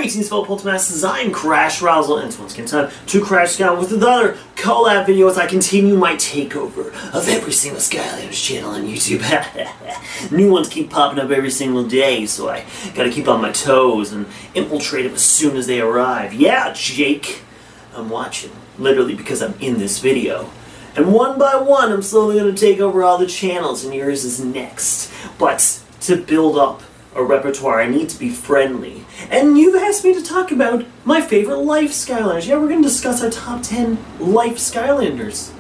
Greetings, fellow Poltermasters. I'm Crash Roswell, and it's once again time to Crash Skylanders with another collab video as I continue my takeover of every single Skylanders channel on YouTube. New ones keep popping up every single day, so I gotta keep on my toes and infiltrate them as soon as they arrive. Yeah, Jake, I'm watching, literally because I'm in this video. And one by one, I'm slowly gonna take over all the channels, and yours is next. But to build up a repertoire, I need to be friendly. And you've asked me to talk about my favorite life Skylanders. Yeah, we're going to discuss our top 10 life Skylanders.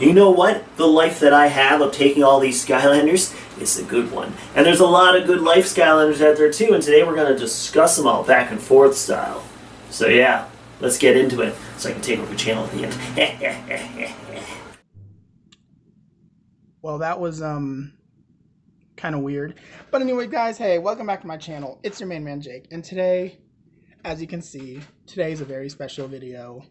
You know what? The life that I have of taking all these Skylanders is a good one. And there's a lot of good life Skylanders out there too, and today we're going to discuss them all back and forth style. So yeah, let's get into it so I can take over the channel at the end. Well, that was kind of weird, but anyway, guys, hey, welcome back to my channel. It's your main man Jake, and today, as you can see, today is a very special video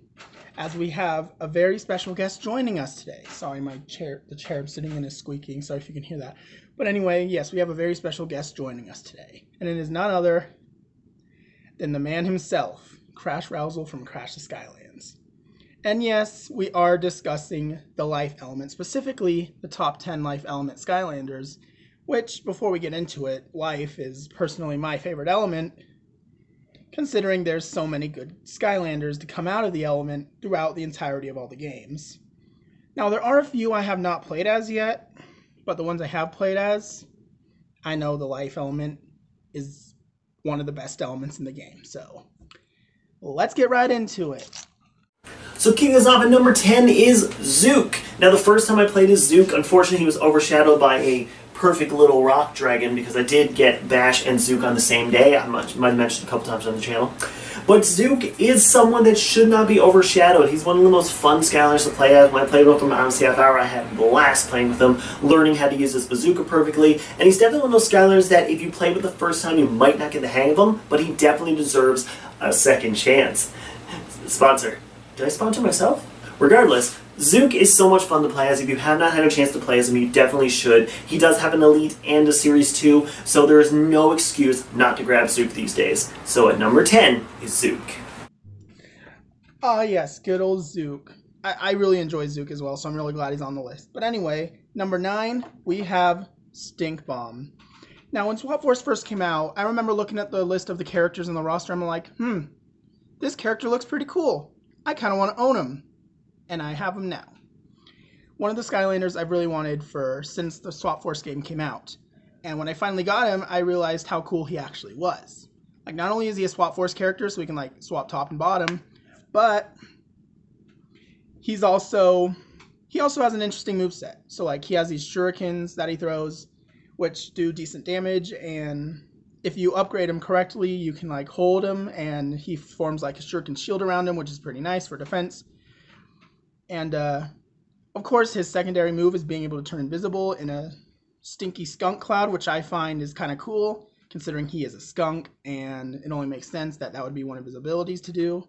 as we have a very special guest joining us today. Sorry, the chair I'm sitting in is squeaking, sorry if you can hear that. But anyway, yes, we have a very special guest joining us today, and it is none other than the man himself, Crash Roswell from CrashtheSkylands. And yes, we are discussing the life element, specifically the top 10 life element Skylanders, which, before we get into it, life is personally my favorite element, considering there's so many good Skylanders to come out of the element throughout the entirety of all the games. Now, there are a few I have not played as yet, but the ones I have played as, I know the life element is one of the best elements in the game. So, let's get right into it. So kicking us off at number 10 is Zook. Now, the first time I played as Zook, unfortunately he was overshadowed by a perfect little rock dragon because I did get Bash and Zook on the same day. I might have mentioned a couple times on the channel. But Zook is someone that should not be overshadowed. He's one of the most fun Skylanders to play as. When I played with him on CF Hour, I had a blast playing with him, learning how to use this bazooka perfectly. And he's definitely one of those Skylanders that if you play with the first time, you might not get the hang of him, but he definitely deserves a second chance. Sponsor. Did I sponsor myself? Regardless, Zook is so much fun to play as. If you have not had a chance to play as him, you definitely should. He does have an Elite and a Series 2, so there is no excuse not to grab Zook these days. So at number 10 is Zook. Ah, yes, good old Zook. I really enjoy Zook as well, so I'm really glad he's on the list. But anyway, number 9, we have Stink Bomb. Now, when Swap Force first came out, I remember looking at the list of the characters in the roster, and I'm like, this character looks pretty cool. I kind of want to own him. And I have him now. One of the Skylanders I've really wanted since the Swap Force game came out. And when I finally got him, I realized how cool he actually was. Like, not only is he a Swap Force character, so we can like swap top and bottom, but he also has an interesting moveset. So like, he has these shurikens that he throws, which do decent damage, and if you upgrade him correctly, you can like hold him, and he forms like a shuriken shield around him, which is pretty nice for defense. And, of course, his secondary move is being able to turn invisible in a stinky skunk cloud, which I find is kind of cool, considering he is a skunk, and it only makes sense that that would be one of his abilities to do.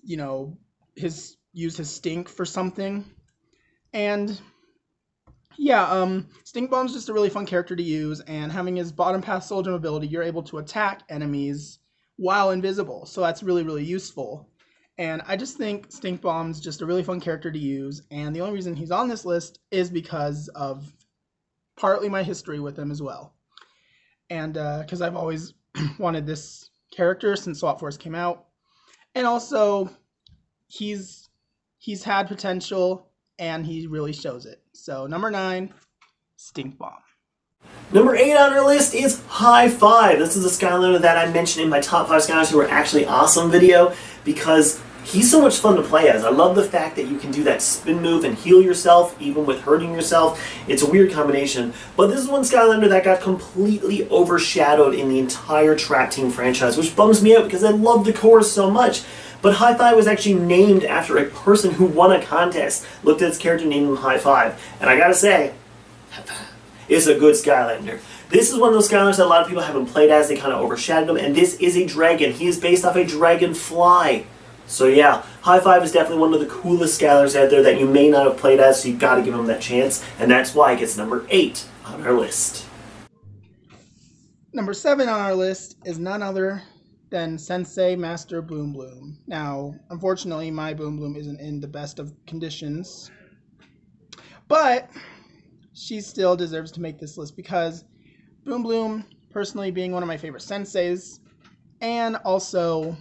You know, use his stink for something. And, yeah, Stink Bomb's just a really fun character to use, and having his bottom pass Soldier ability, you're able to attack enemies while invisible, so that's really, really useful. And I just think Stink Bomb's just a really fun character to use, and the only reason he's on this list is because of partly my history with him as well. And because I've always wanted this character since Swap Force came out. And also, he's had potential, and he really shows it. So, number 9, Stink Bomb. Number 8 on our list is High Five. This is a Skylander that I mentioned in my top 5 Skylanders who are actually awesome video because he's so much fun to play as. I love the fact that you can do that spin move and heal yourself even with hurting yourself. It's a weird combination. But this is one Skylander that got completely overshadowed in the entire Trap Team franchise, which bums me out because I love the core so much. But High Five was actually named after a person who won a contest, looked at his character, named him High Five. And I gotta say, it's a good Skylander. This is one of those Skylanders that a lot of people haven't played as. They kind of overshadowed him, and this is a dragon. He is based off a dragonfly. So yeah, High Five is definitely one of the coolest Skylanders out there that you may not have played as, so you've got to give him that chance, and that's why it gets number 8 on our list. Number 7 on our list is none other than Sensei Master Boom Bloom. Now, unfortunately, my Boom Bloom isn't in the best of conditions, but she still deserves to make this list because Boom Bloom, personally being one of my favorite senseis, and also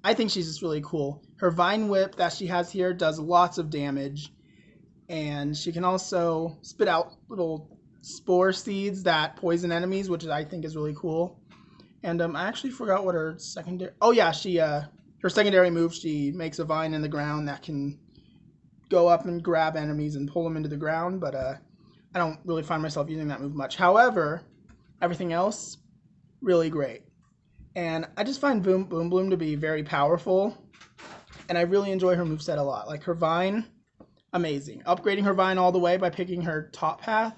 I think she's just really cool. Her Vine Whip that she has here does lots of damage, and she can also spit out little spore seeds that poison enemies, which I think is really cool. And I actually forgot what her secondary... Oh yeah, her secondary move, she makes a vine in the ground that can go up and grab enemies and pull them into the ground, but I don't really find myself using that move much. However, everything else, really great. And I just find Boom Bloom to be very powerful, and I really enjoy her moveset a lot. Like her Vine, amazing. Upgrading her Vine all the way by picking her top path,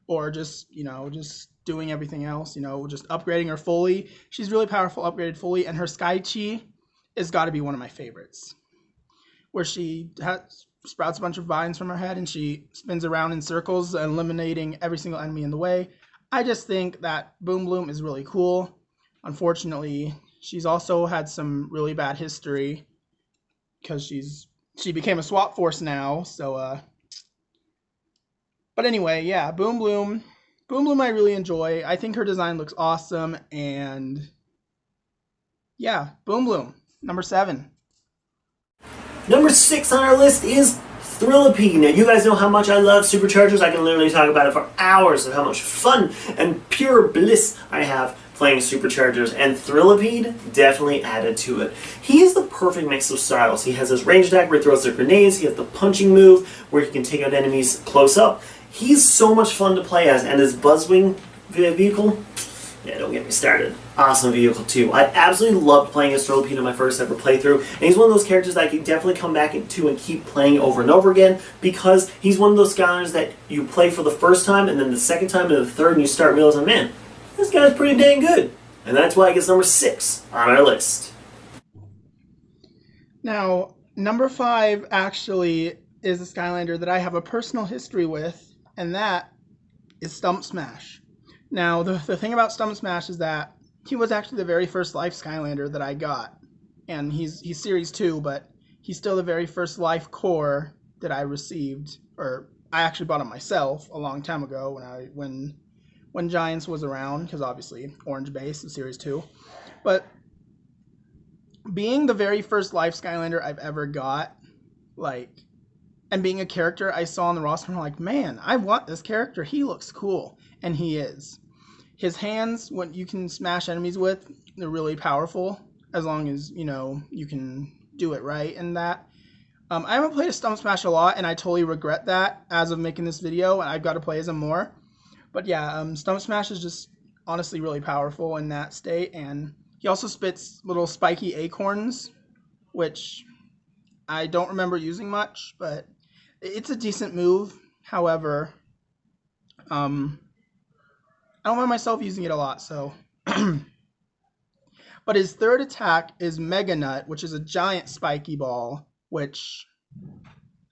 or just, just doing everything else, just upgrading her fully. She's really powerful, upgraded fully, and her Sky Chi has got to be one of my favorites, where she sprouts a bunch of vines from her head and she spins around in circles, eliminating every single enemy in the way. I just think that Boom Bloom is really cool. Unfortunately, she's also had some really bad history because she became a swap force now, so but anyway, yeah, Boom Bloom I really enjoy. I think her design looks awesome, and yeah, Boom Bloom, number 7. Number 6 on our list is Thrillipede. Now, you guys know how much I love superchargers. I can literally talk about it for hours of how much fun and pure bliss I have playing superchargers, and Thrillipede definitely added to it. He is the perfect mix of styles. He has his range attack where he throws their grenades. He has the punching move where he can take out enemies close up. He's so much fun to play as, and his Buzzwing vehicle, yeah, don't get me started. Awesome vehicle too. I absolutely loved playing as Thrillipede in my first ever playthrough, and he's one of those characters that I can definitely come back to and keep playing over and over again, because he's one of those Skylanders that you play for the first time, and then the second time and the third, and you start realizing, man, this guy's pretty dang good. And that's why he gets number 6 on our list. Now, number 5 actually is a Skylander that I have a personal history with, and that is Stump Smash. Now, the thing about Stump Smash is that he was actually the very first Life Skylander that I got. And he's Series 2, but he's still the very first Life Core that I received. Or, I actually bought it myself a long time ago when Giants was around, because obviously, Orange Base is Series 2. But, being the very first Life Skylander I've ever got, and being a character I saw on the roster, I'm like, man, I want this character. He looks cool. And he is. His hands, what you can smash enemies with, they're really powerful, as long as, you can do it right and that. I haven't played a Stump Smash a lot, and I totally regret that as of making this video, and I've got to play as him more. But yeah, Stump Smash is just honestly really powerful in that state, and he also spits little spiky acorns, which I don't remember using much, but it's a decent move. However, I don't find myself using it a lot, so. But his third attack is Mega Nut, which is a giant spiky ball, which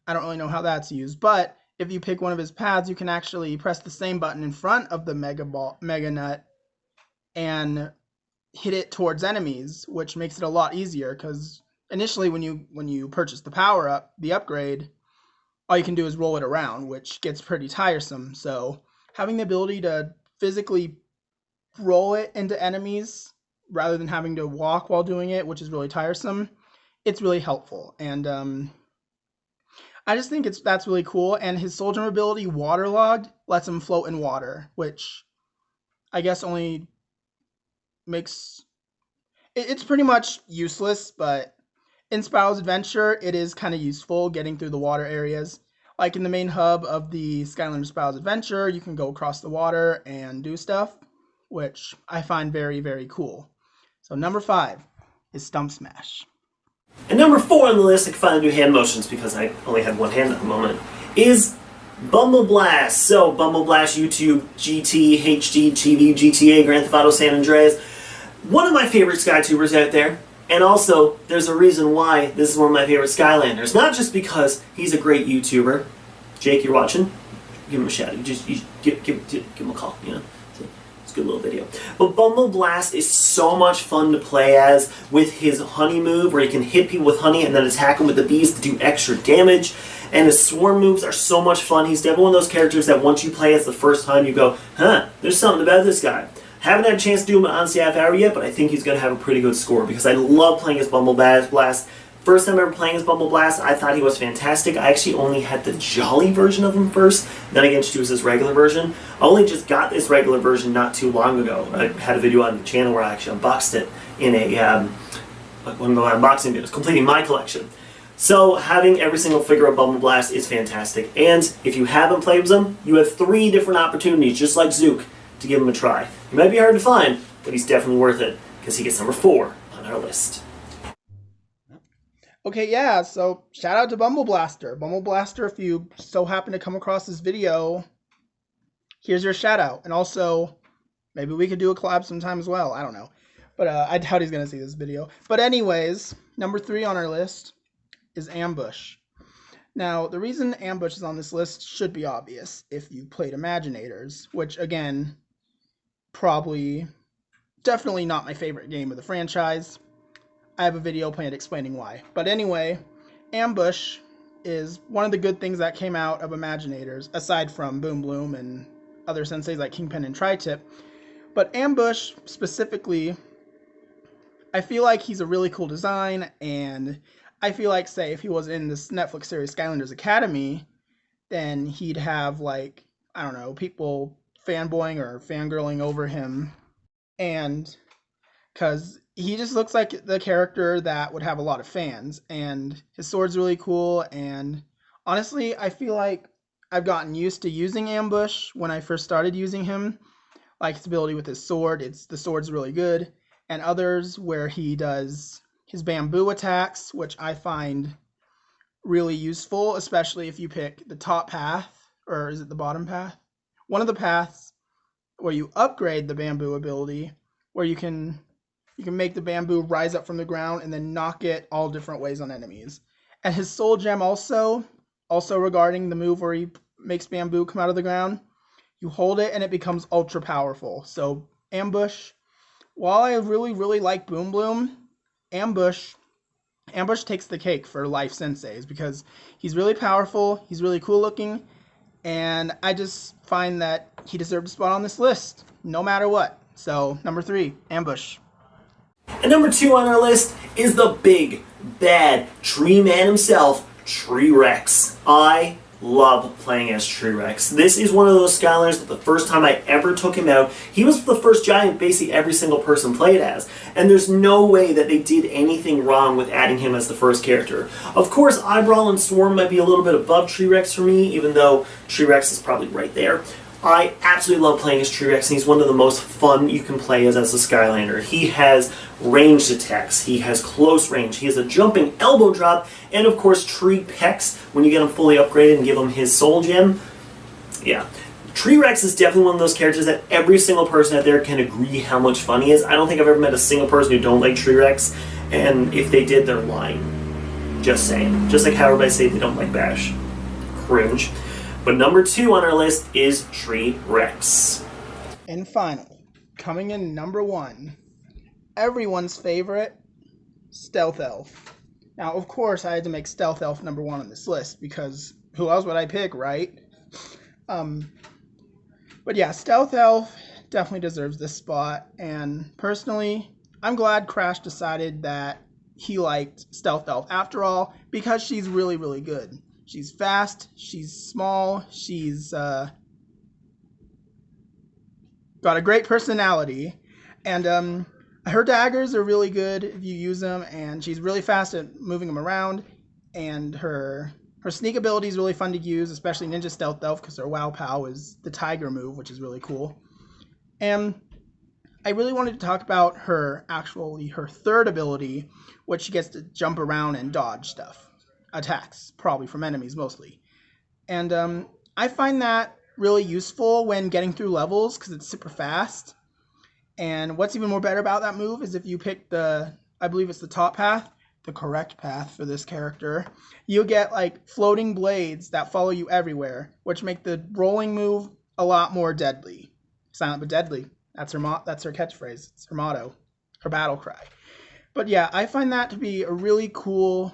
I don't really know how that's used. But if you pick one of his paths, you can actually press the same button in front of the Mega Nut and hit it towards enemies, which makes it a lot easier, because initially when you purchase the power-up, the upgrade, all you can do is roll it around, which gets pretty tiresome. So having the ability to physically roll it into enemies rather than having to walk while doing it, which is really tiresome, it's really helpful. And I just think that's really cool. And his Soul Gem ability, Waterlogged, lets him float in water, which I guess only makes it's pretty much useless, but in Spiral's Adventure, it is kind of useful getting through the water areas. Like in the main hub of the Skylanders Spiral's Adventure, you can go across the water and do stuff, which I find very, very cool. So number 5 is Stump Smash. And number 4 on the list, I can finally do hand motions because I only had one hand at the moment, is Bumble Blast. So Bumble Blast, YouTube, GT, HD, TV, GTA, Grand Theft Auto San Andreas. One of my favorite SkyTubers out there. And also, there's a reason why this is one of my favorite Skylanders. Not just because he's a great YouTuber. Jake, you're watching? Give him a shout. Give him a call, It's a good little video. But Bumble Blast is so much fun to play as with his honey move, where he can hit people with honey and then attack them with the bees to do extra damage. And his swarm moves are so much fun. He's definitely one of those characters that once you play as the first time, you go, huh, there's something about this guy. Haven't had a chance to do him on CF Hour yet, but I think he's going to have a pretty good score because I love playing as Bumble Blast. First time ever playing as Bumble Blast, I thought he was fantastic. I actually only had the Jolly version of him first, then I got introduced to his regular version. I only just got this regular version not too long ago. I had a video on the channel where I actually unboxed it in one of my unboxing videos, completing my collection. So having every single figure of Bumble Blast is fantastic. And if you haven't played with him, you have 3 different opportunities, just like Zook, to give him a try. He might be hard to find, but he's definitely worth it because he gets number 4 on our list. Okay, yeah, so shout out to Bumble Blaster. Bumble Blaster, if you so happen to come across this video, here's your shout out. And also, maybe we could do a collab sometime as well. I don't know. But I doubt he's going to see this video. But anyways, number 3 on our list is Ambush. Now, the reason Ambush is on this list should be obvious if you played Imaginators, which, again, definitely not my favorite game of the franchise. I have a video planned explaining why. But anyway, Ambush is one of the good things that came out of Imaginators, aside from Boom Bloom and other senseis like Kingpin and Tri-Tip. But Ambush, specifically, I feel like he's a really cool design, and I feel like, say, if he was in this Netflix series Skylanders Academy, then he'd have, like, I don't know, people fanboying or fangirling over him. And because he just looks like the character that would have a lot of fans, and his sword's really cool. And honestly, I feel like I've gotten used to using Ambush when I first started using him. Like his ability with his sword, the sword's really good. And others where he does his bamboo attacks, which I find really useful, especially if you pick the top path, or is it the bottom path? One of the paths where you upgrade the bamboo ability, where you can make the bamboo rise up from the ground and then knock it all different ways on enemies. And his soul gem also regarding the move where he makes bamboo come out of the ground, you hold it and it becomes ultra powerful. So Ambush, while I really, really like Boom Bloom, Ambush takes the cake for life senseis because he's really powerful, he's really cool looking, and I just find that he deserved a spot on this list, no matter what. So, number 3, Ambush. And number 2 on our list is the big, bad tree man himself, T-Rex. I love playing as T-Rex. This is one of those Skylanders that the first time I ever took him out, he was the first giant basically every single person played as. And there's no way that they did anything wrong with adding him as the first character. Of course, Eyebrow and Swarm might be a little bit above T-Rex for me, even though T-Rex is probably right there. I absolutely love playing as T-Rex, and he's one of the most fun you can play as a Skylander. He has ranged attacks, he has close range, he has a jumping elbow drop, and of course tree pecs when you get him fully upgraded and give him his soul gem. Yeah. T-Rex is definitely one of those characters that every single person out there can agree how much fun he is. I don't think I've ever met a single person who don't like T-Rex, and if they did, they're lying. Just saying. Just like how everybody say they don't like Bash. Cringe. But number 2 on our list is T-Rex. And finally, coming in number 1, everyone's favorite, Stealth Elf. Now, of course, I had to make Stealth Elf number 1 on this list, because who else would I pick, right? But yeah, Stealth Elf definitely deserves this spot, and personally, I'm glad Crash decided that he liked Stealth Elf after all, because she's really, really good. She's fast, she's small, she's got a great personality, and her daggers are really good if you use them, and she's really fast at moving them around, and her sneak ability is really fun to use, especially Ninja Stealth Elf, because her Wow Pow is the tiger move, which is really cool. And I really wanted to talk about her third ability, which she gets to jump around and dodge stuff. Attacks, probably from enemies mostly. And I find that really useful when getting through levels because it's super fast. And what's even more better about that move is if you pick I believe it's the top path, the correct path for this character, you'll get like floating blades that follow you everywhere, which make the rolling move a lot more deadly. Silent but deadly. That's her catchphrase. It's her motto, her battle cry. But yeah, I find that to be a really cool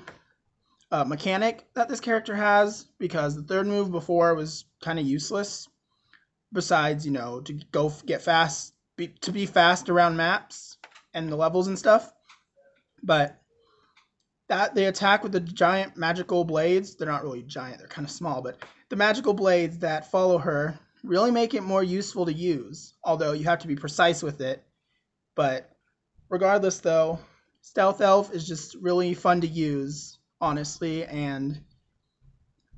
mechanic that this character has, because the third move before was kind of useless. Besides, you know, to go get fast, to be fast around maps and the levels and stuff. But that they attack with the giant magical blades. They're not really giant, they're kind of small, but the magical blades that follow her really make it more useful to use, although you have to be precise with it. But regardless though, Stealth Elf is just really fun to use, honestly, and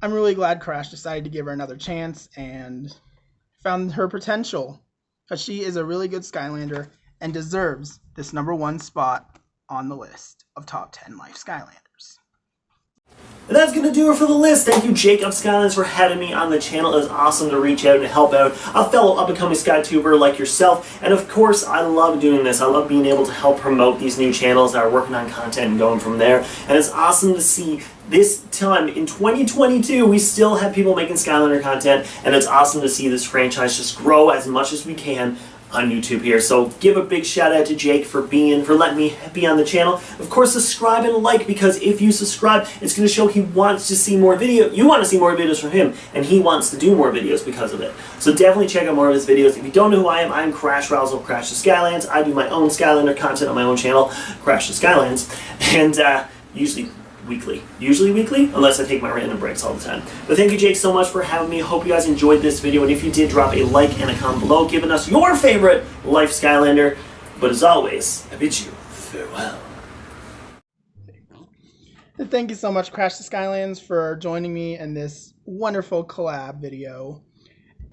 I'm really glad Crash decided to give her another chance and found her potential, because she is a really good Skylander and deserves this #1 spot on the list of top 10 life Skylanders. And that's going to do it for the list. Thank you, Jake of Skylanders, for having me on the channel. It was awesome to reach out and help out a fellow up-and-coming SkyTuber like yourself. And of course, I love doing this. I love being able to help promote these new channels that are working on content and going from there. And it's awesome to see this time in 2022, we still have people making Skylander content. And it's awesome to see this franchise just grow as much as we can on YouTube here. So give a big shout out to Jake for letting me be on the channel. Of course, subscribe and like, because if you subscribe, it's going to show he wants to see more videos. You want to see more videos from him, and he wants to do more videos because of it. So definitely check out more of his videos. If you don't know who I am, I'm Crash Roswell, CrashtheSkylands. I do my own Skylander content on my own channel, CrashtheSkylands, and usually weekly, unless I take my random breaks all the time. But thank you, Jake, so much for having me. Hope you guys enjoyed this video, and if you did, drop a like and a comment below, giving us your favorite life Skylander. But as always, I bid you farewell. And thank you so much, CrashtheSkylands, for joining me in this wonderful collab video.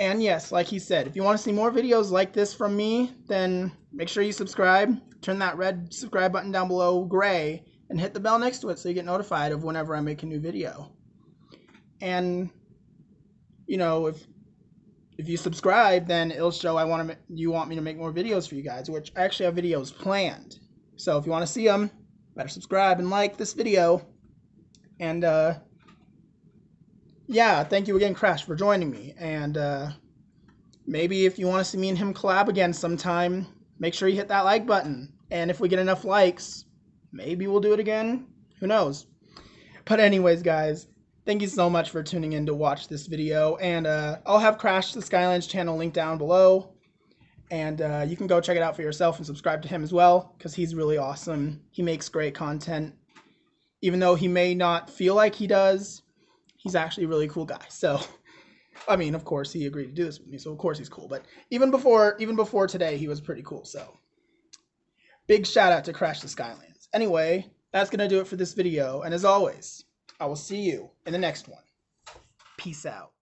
And yes, like he said, if you want to see more videos like this from me, then make sure you subscribe. Turn that red subscribe button down below gray, and hit the bell next to it so you get notified of whenever I make a new video. And, you know, if you subscribe, then it'll show you want me to make more videos for you guys, which I actually have videos planned. So if you want to see them, better subscribe and like this video. And, yeah, thank you again, Crash, for joining me. And maybe if you want to see me and him collab again sometime, make sure you hit that like button. And if we get enough likes, maybe we'll do it again. Who knows? But anyways, guys, thank you so much for tuning in to watch this video. And I'll have CrashtheSkylands channel linked down below. And you can go check it out for yourself and subscribe to him as well, because he's really awesome. He makes great content. Even though he may not feel like he does, he's actually a really cool guy. So, I mean, of course, he agreed to do this with me, so of course he's cool. But even before today, he was pretty cool. So, big shout out to CrashtheSkylands. Anyway, that's going to do it for this video. And as always, I will see you in the next one. Peace out.